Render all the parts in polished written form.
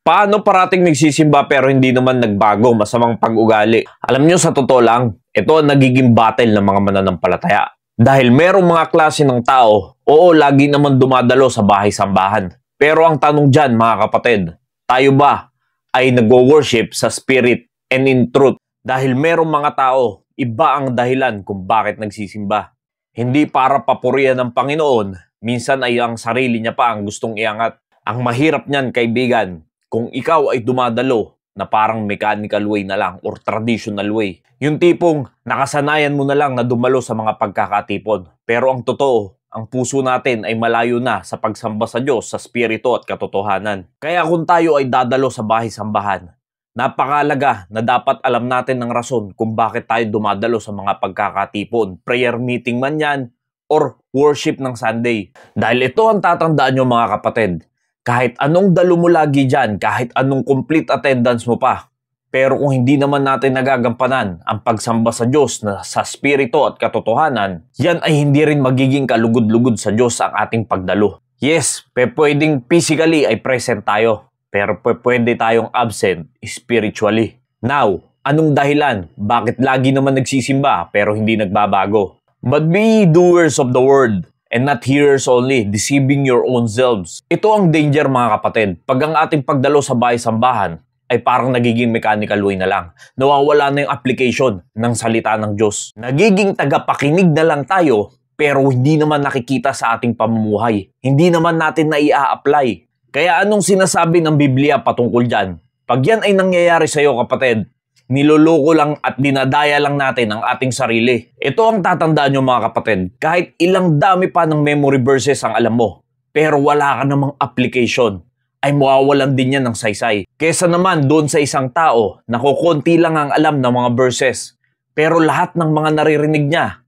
Paano parating nagsisimba pero hindi naman nagbago, masamang pag-ugali? Alam nyo, sa totoo lang, ito ang nagiging battle ng mga mananampalataya. Dahil merong mga klase ng tao, oo, lagi naman dumadalo sa bahay-sambahan. Pero ang tanong dyan, mga kapatid, tayo ba ay nag-worship sa spirit and in truth? Dahil merong mga tao, iba ang dahilan kung bakit nagsisimba. Hindi para papurihan ng Panginoon, minsan ay ang sarili niya pa ang gustong iangat. Ang mahirap niyan, kaibigan, kung ikaw ay dumadalo na parang mechanical way na lang or traditional way. Yung tipong nakasanayan mo na lang na dumalo sa mga pagkakatipon. Pero ang totoo, ang puso natin ay malayo na sa pagsamba sa Diyos, sa spirito at katotohanan. Kaya kung tayo ay dadalo sa bahay-sambahan, napakalaga na dapat alam natin ng rason kung bakit tayo dumadalo sa mga pagkakatipon. Prayer meeting man yan or worship ng Sunday. Dahil ito ang tatandaan nyo, mga kapatid. Kahit anong dalo mo lagi dyan, kahit anong complete attendance mo pa, pero kung hindi naman natin nagagampanan ang pagsamba sa Diyos na sa spirito at katotohanan, yan ay hindi rin magiging kalugod-lugod sa Diyos ang ating pagdalo. Yes, pwedeng physically ay present tayo, pero pwede tayong absent spiritually. Now, anong dahilan? Bakit lagi naman nagsisimba pero hindi nagbabago? But be doers of the word and not hearers only, deceiving your own selves. Ito ang danger, mga kapatid. Pag ang ating pagdalo sa bahay-sambahan ay parang nagiging mechanical way na lang. Nawawala na yung application ng salita ng Diyos. Nagiging tagapakinig na lang tayo, pero hindi naman nakikita sa ating pamumuhay. Hindi naman natin na i-apply. Kaya anong sinasabi ng Biblia patungkol dyan? Pag yan ay nangyayari sa iyo, kapatid, niloloko lang at dinadaya lang natin ang ating sarili. Ito ang tatandaan nyo, mga kapatid. Kahit ilang dami pa ng memory verses ang alam mo, pero wala ka namang application, ay mawawalan din yan ng saysay. Kesa naman doon sa isang tao na kukunti lang ang alam ng mga verses, pero lahat ng mga naririnig niya,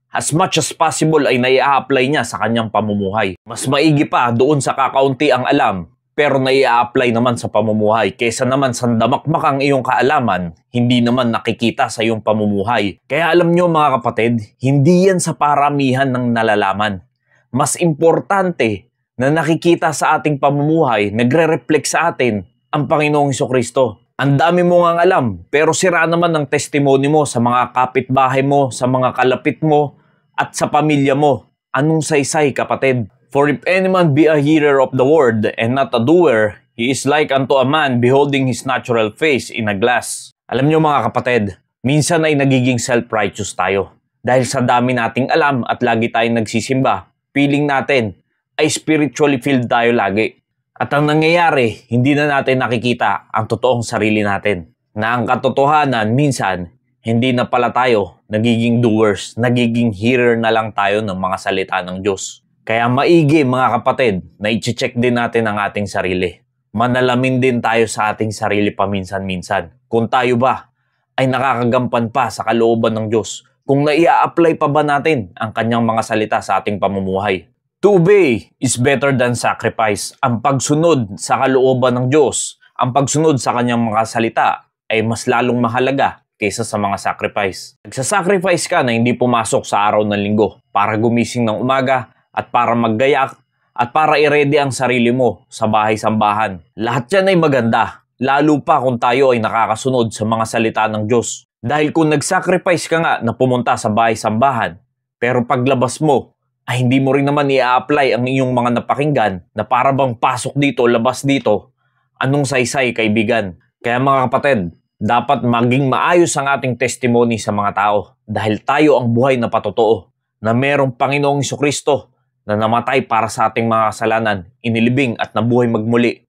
as much as possible ay nai-apply niya sa kanyang pamumuhay. Mas maigi pa doon sa kakaunti ang alam, pero nai-apply naman sa pamumuhay. Kesa naman sandamakmak ang iyong kaalaman, hindi naman nakikita sa iyong pamumuhay. Kaya alam nyo, mga kapatid, hindi yan sa paramihan ng nalalaman. Mas importante na nakikita sa ating pamumuhay, nagre-reflect sa atin ang Panginoong Hesukristo. Ang dami mo ngang alam, pero sira naman ang testimony mo sa mga kapitbahay mo, sa mga kalapit mo, at sa pamilya mo. Anong saysay, kapatid? For if any man be a hearer of the word and not a doer, he is like unto a man beholding his natural face in a glass. Alam nyo, mga kapatid, minsan ay nagiging self-righteous tayo. Dahil sa dami nating alam at lagi tayong nagsisimba, feeling natin ay spiritually filled tayo lagi. At ang nangyayari, hindi na natin nakikita ang totoong sarili natin. Na ang katotohanan, minsan, hindi na pala tayo nagiging doers, nagiging hearer na lang tayo ng mga salita ng Diyos. Kaya maigi, mga kapatid, na i-check din natin ang ating sarili. Manalamin din tayo sa ating sarili paminsan-minsan. Kung tayo ba ay nakakagampan pa sa kalooban ng Diyos, kung naia-apply pa ba natin ang kanyang mga salita sa ating pamumuhay. To obey is better than sacrifice. Ang pagsunod sa kalooban ng Diyos, ang pagsunod sa kanyang mga salita ay mas lalong mahalaga kaysa sa mga sacrifice. Nagsasacrifice ka na hindi pumasok sa araw ng linggo para gumising ng umaga at para maggayak at para i-ready ang sarili mo sa bahay-sambahan. Lahat yan ay maganda, lalo pa kung tayo ay nakakasunod sa mga salita ng Diyos. Dahil kung nag-sacrifice ka nga na pumunta sa bahay-sambahan, pero paglabas mo, ay hindi mo rin naman i-apply ang iyong mga napakinggan na para bang pasok dito, labas dito, anong saysay, kaibigan? Kaya mga kapatid, dapat maging maayos ang ating testimony sa mga tao dahil tayo ang buhay na patotoo na merong Panginoong Hesukristo na namatay para sa ating mga kasalanan, inilibing at nabuhay magmuli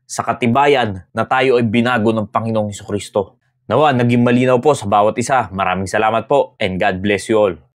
sa katibayan na tayo ay binago ng Panginoong Hesukristo. Nawa, naging malinaw po sa bawat isa. Maraming salamat po and God bless you all.